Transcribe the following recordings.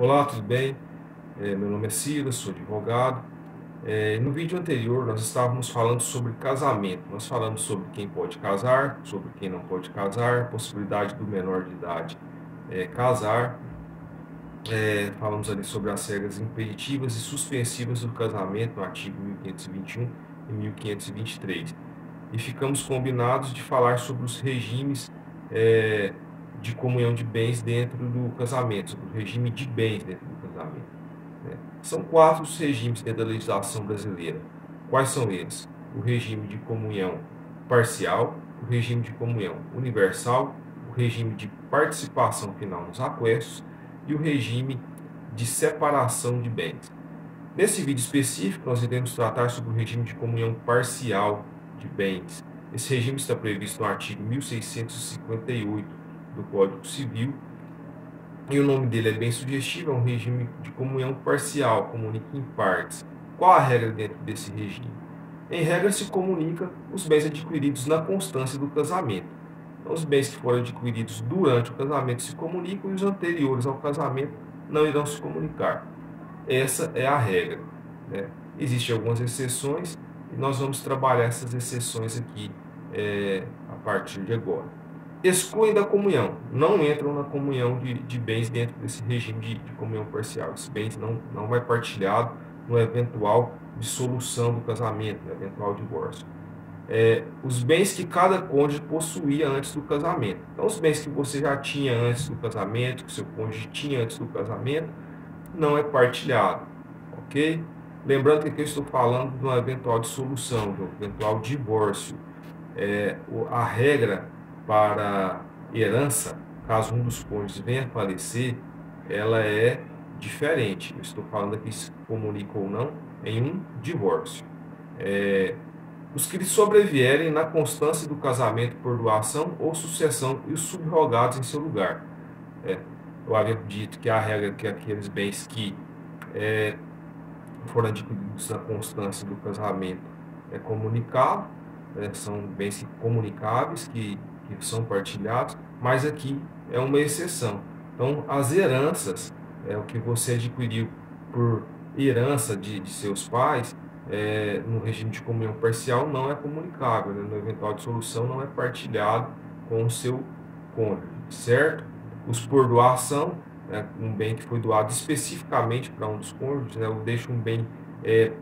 Olá, tudo bem? Meu nome é Silas, sou advogado. No vídeo anterior, nós estávamos falando sobre casamento. Nós falamos sobre quem pode casar, sobre quem não pode casar, possibilidade do menor de idade casar. Falamos ali sobre as regras impeditivas e suspensivas do casamento, no artigo 1521 e 1523. E ficamos combinados de falar sobre os regimes eh, de comunhão de bens dentro do casamento, sobre o regime de bens dentro do casamento, né? São quatro os regimes dentro da legislação brasileira. Quais são eles? O regime de comunhão parcial, o regime de comunhão universal, o regime de participação final nos aquestos e o regime de separação de bens. Nesse vídeo específico, nós iremos tratar sobre o regime de comunhão parcial de bens. Esse regime está previsto no artigo 1658 do Código Civil, e o nome dele é bem sugestivo, é um regime de comunhão parcial, comunica em partes. Qual a regra dentro desse regime? Em regra, se comunica os bens adquiridos na constância do casamento. Então, os bens que foram adquiridos durante o casamento se comunicam e os anteriores ao casamento não irão se comunicar. Essa é a regra, né? Existem algumas exceções e nós vamos trabalhar essas exceções aqui a partir de agora. Excluem da comunhão, não entram na comunhão de bens dentro desse regime de comunhão parcial. Esses bens não vai partilhado no eventual dissolução do casamento, no eventual divórcio. Os bens que cada cônjuge possuía antes do casamento. Então, os bens que você já tinha antes do casamento, que seu cônjuge tinha antes do casamento, não é partilhado, ok? Lembrando que aqui eu estou falando de uma eventual dissolução, de um eventual divórcio. A regra para herança, caso um dos cônjuges venha a falecer, ela é diferente. Eu estou falando aqui se comunica ou não em um divórcio. Os que lhe sobrevierem na constância do casamento por doação ou sucessão e os subrogados em seu lugar. Eu havia dito que a regra é que aqueles bens que foram adquiridos na constância do casamento é comunicado, são bens comunicáveis que são partilhados, mas aqui é uma exceção. Então, as heranças, o que você adquiriu por herança de seus pais, no regime de comunhão parcial não é comunicável, né? No eventual dissolução não é partilhado com o seu cônjuge, certo? Os por doação, um bem que foi doado especificamente para um dos cônjuges, né? Eu deixo um bem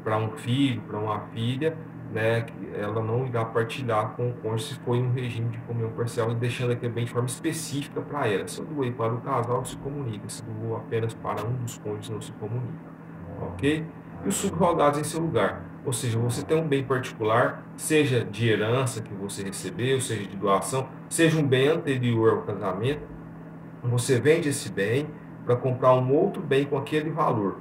para um filho, para uma filha, né? Ela não irá partilhar com o cônjuge se for em um regime de comunhão parcial, deixando aquele bem de forma específica para ela. Se eu doei para o casal, se comunica. Se doou apenas para um dos cônjuges, não se comunica, ok? E os subrogados em seu lugar. Ou seja, você tem um bem particular, seja de herança que você recebeu, seja de doação, seja um bem anterior ao casamento, você vende esse bem para comprar um outro bem com aquele valor.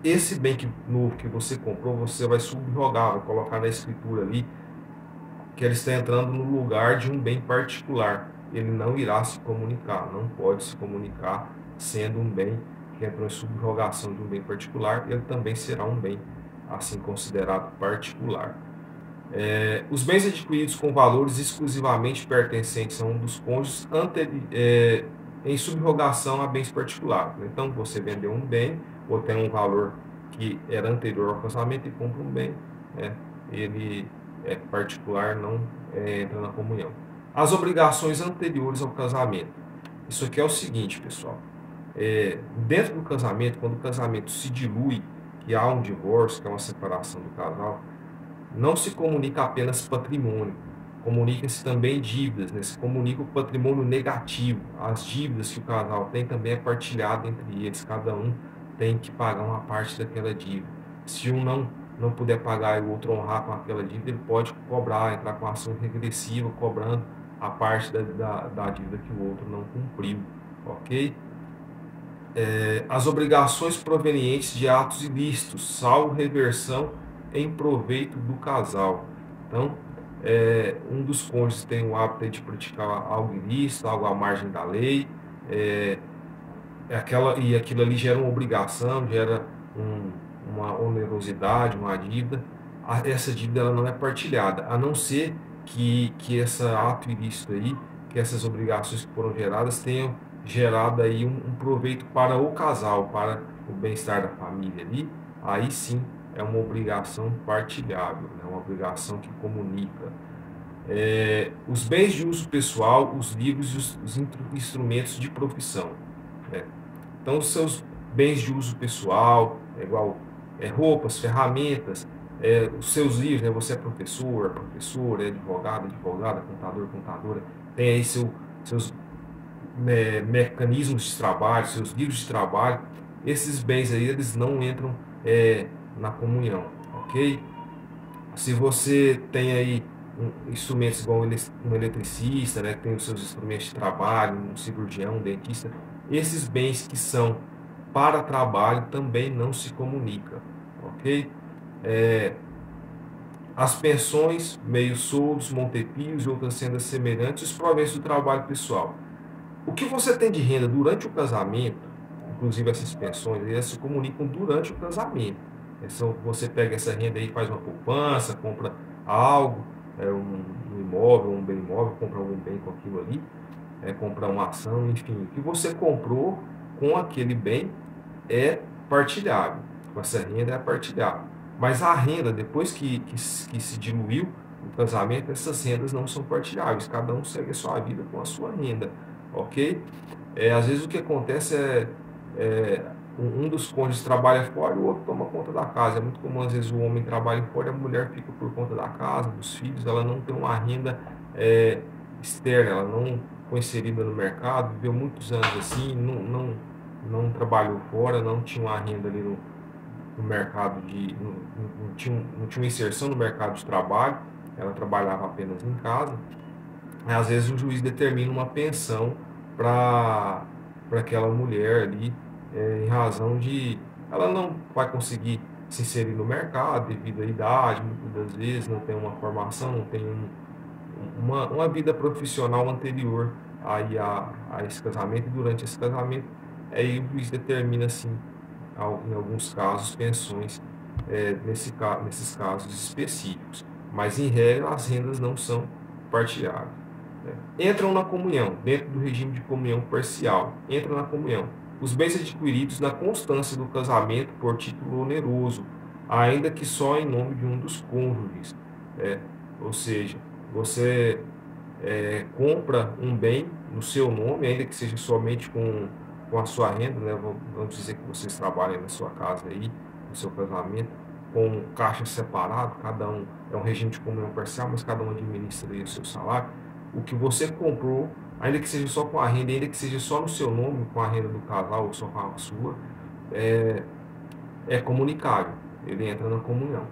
Esse bem novo que você comprou, você vai subrogar, vai colocar na escritura ali que ele está entrando no lugar de um bem particular. Ele não irá se comunicar, não pode se comunicar sendo um bem que entrou em subrogação de um bem particular, ele também será um bem assim considerado particular. Os bens adquiridos com valores exclusivamente pertencentes a um dos cônjuges em subrogação a bens particulares. Então, você vendeu um bem, ou tem um valor que era anterior ao casamento e compra um bem, ele é particular, não entra na comunhão. As obrigações anteriores ao casamento. Isso aqui é o seguinte, pessoal. Dentro do casamento, quando o casamento se dilui, que há um divórcio, que é uma separação do casal, não se comunica apenas patrimônio, comunica-se também dívidas, né? Se comunica o patrimônio negativo, as dívidas que o casal tem também é partilhado entre eles, cada um tem que pagar uma parte daquela dívida. Se um não puder pagar e o outro honrar com aquela dívida, ele pode cobrar, entrar com ação regressiva, cobrando a parte da dívida que o outro não cumpriu, ok? As obrigações provenientes de atos ilícitos, salvo reversão em proveito do casal. Então, um dos cônjuges tem o hábito de praticar algo ilícito, algo à margem da lei, e aquilo ali gera uma obrigação, gera uma onerosidade, uma dívida. Essa dívida ela não é partilhada, a não ser que esse ato ilícito aí, que essas obrigações que foram geradas tenham gerado aí um proveito para o casal, para o bem-estar da família ali, aí sim é uma obrigação partilhável, né? Uma obrigação que comunica. Os bens de uso pessoal, os livros e os instrumentos de profissão, né? Então, os seus bens de uso pessoal, igual roupas, ferramentas, os seus livros, né? Você é professor, professora, é advogado, advogada, contador, contadora, tem aí seus mecanismos de trabalho, seus livros de trabalho, esses bens aí, eles não entram na comunhão, ok? Se você tem aí instrumentos igual um eletricista, né, que tem os seus instrumentos de trabalho, um cirurgião, um dentista, esses bens que são para trabalho também não se comunicam, ok? É, as pensões, meios soldos, montepios e outras rendas semelhantes, os proventos do trabalho pessoal. O que você tem de renda durante o casamento, inclusive essas pensões, elas se comunicam durante o casamento. Você pega essa renda aí, faz uma poupança, compra algo, um imóvel, um bem imóvel, compra algum bem com aquilo ali, compra uma ação, enfim. O que você comprou com aquele bem é partilhável. Com essa renda é partilhável. Mas a renda, depois que se diluiu o casamento, essas rendas não são partilháveis. Cada um segue a sua vida com a sua renda, ok? Às vezes o que acontece é um dos cônjuges trabalha fora e o outro toma conta da casa. É muito comum, às vezes, o homem trabalha fora e a mulher fica por conta da casa, dos filhos. Ela não tem uma renda externa, ela não foi inserida no mercado, viveu muitos anos assim, não trabalhou fora, não tinha uma renda ali no mercado não tinha uma inserção no mercado de trabalho, ela trabalhava apenas em casa. Às vezes o juiz determina uma pensão para aquela mulher ali, em razão de ela não vai conseguir se inserir no mercado devido à idade, muitas das vezes não tem uma formação, não tem uma vida profissional anterior aí a esse casamento, e durante esse casamento, aí o juiz determina, assim, em alguns casos, pensões nesses casos específicos. Mas, em regra, as rendas não são partilhadas, né? Entram na comunhão, dentro do regime de comunhão parcial, entram na comunhão os bens adquiridos na constância do casamento por título oneroso, ainda que só em nome de um dos cônjuges, né? Ou seja, você compra um bem no seu nome, ainda que seja somente com a sua renda, né? Vamos dizer que vocês trabalham na sua casa aí, no seu casamento, com caixa separado, cada um é um regime de comunhão parcial, mas cada um administra aí o seu salário. O que você comprou, ainda que seja só com a renda, ainda que seja só no seu nome, com a renda do casal ou só com a sua, é comunicável, ele entra na comunhão.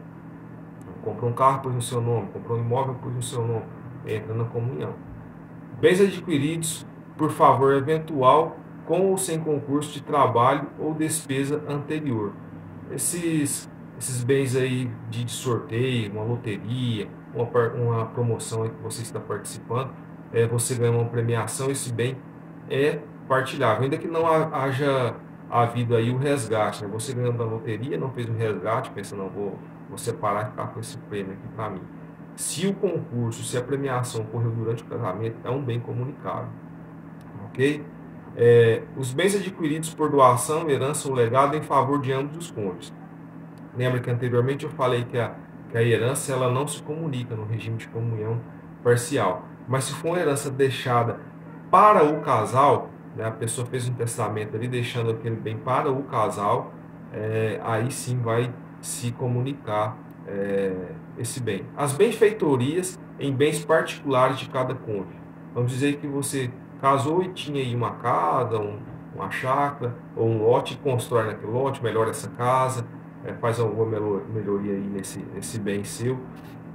Comprou um carro, pôs no seu nome, comprou um imóvel, pôs no seu nome, entra na comunhão. Bens adquiridos por favor eventual, com ou sem concurso de trabalho ou despesa anterior. Esses bens aí de sorteio, uma loteria, uma promoção aí que você está participando, você ganha uma premiação, esse bem é partilhável, ainda que não haja havido aí o resgate, né? Você ganhando da loteria, não fez o resgate, pensa, não, vou separar e ficar com esse prêmio aqui para mim. Se o concurso, se a premiação ocorreu durante o casamento, é um bem comunicável, ok? Os bens adquiridos por doação, herança ou legado em favor de ambos os cônjuges. Lembra que anteriormente eu falei que a herança ela não se comunica no regime de comunhão parcial. Mas se for uma herança deixada para o casal, né, a pessoa fez um testamento ali deixando aquele bem para o casal, aí sim vai se comunicar esse bem. As benfeitorias em bens particulares de cada cônjuge. Vamos dizer que você casou e tinha aí uma casa, uma chácara ou um lote, constrói naquele lote, melhora essa casa, faz alguma melhoria aí nesse bem seu,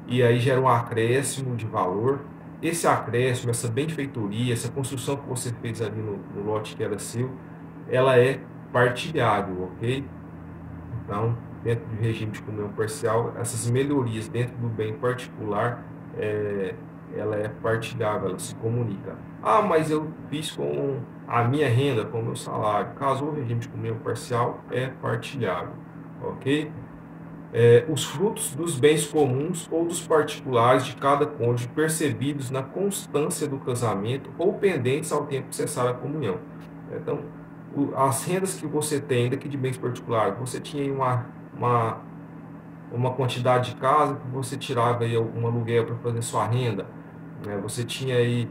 e aí gera um acréscimo de valor. Esse acréscimo, essa benfeitoria, essa construção que você fez ali no lote que era seu, ela é partilhável, ok? Então, dentro do regime de comunhão parcial, essas melhorias dentro do bem particular, ela é partilhável, ela se comunica. Ah, mas eu fiz com a minha renda, com o meu salário. Caso o regime de comunhão parcial, é partilhável, ok? os frutos dos bens comuns ou dos particulares de cada cônjuge percebidos na constância do casamento ou pendentes ao tempo de cessar a comunhão. Então, as rendas que você tem, ainda que de bens particulares, você tinha aí uma quantidade de casa que você tirava aí um aluguel para fazer sua renda, né? Você tinha aí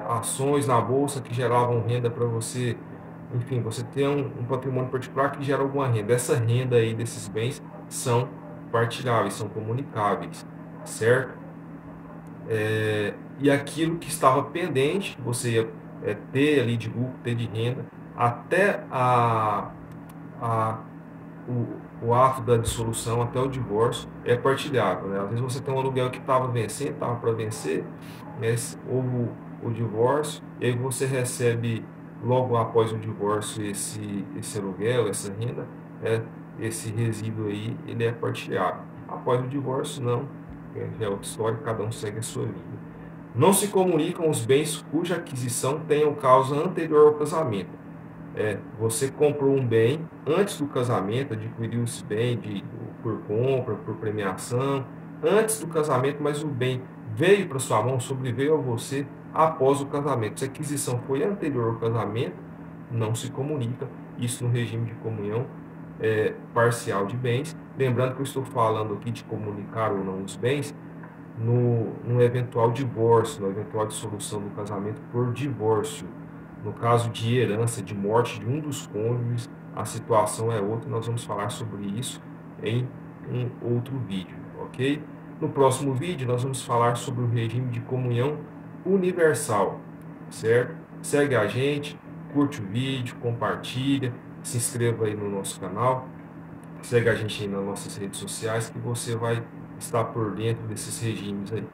ações na bolsa que geravam renda para você, enfim, você tem um patrimônio particular que gera alguma renda. Essa renda aí desses bens são partilháveis, são comunicáveis, certo? E aquilo que estava pendente, que você ia ter ali de lucro, ter de renda, até a, o ato da dissolução, até o divórcio, é partilhável, né? Às vezes você tem um aluguel que estava vencendo, estava para vencer, né? Houve o divórcio, e aí você recebe logo após o divórcio esse aluguel, essa renda, esse resíduo aí, ele é partilhável. Após o divórcio, não, já é outra história, cada um segue a sua vida. Não se comunicam os bens cuja aquisição tenham causa anterior ao casamento. Você comprou um bem antes do casamento, adquiriu esse bem por compra, por premiação, antes do casamento, mas o bem veio para sua mão, sobreveio a você após o casamento. Se a aquisição foi anterior ao casamento, não se comunica, isso no regime de comunhão parcial de bens. Lembrando que eu estou falando aqui de comunicar ou não os bens no eventual divórcio, na eventual dissolução do casamento por divórcio. No caso de herança, de morte de um dos cônjuges, a situação é outra. Nós vamos falar sobre isso em um outro vídeo, ok? No próximo vídeo, nós vamos falar sobre o regime de comunhão universal, certo? Segue a gente, curte o vídeo, compartilha, se inscreva aí no nosso canal, segue a gente aí nas nossas redes sociais que você vai estar por dentro desses regimes aí.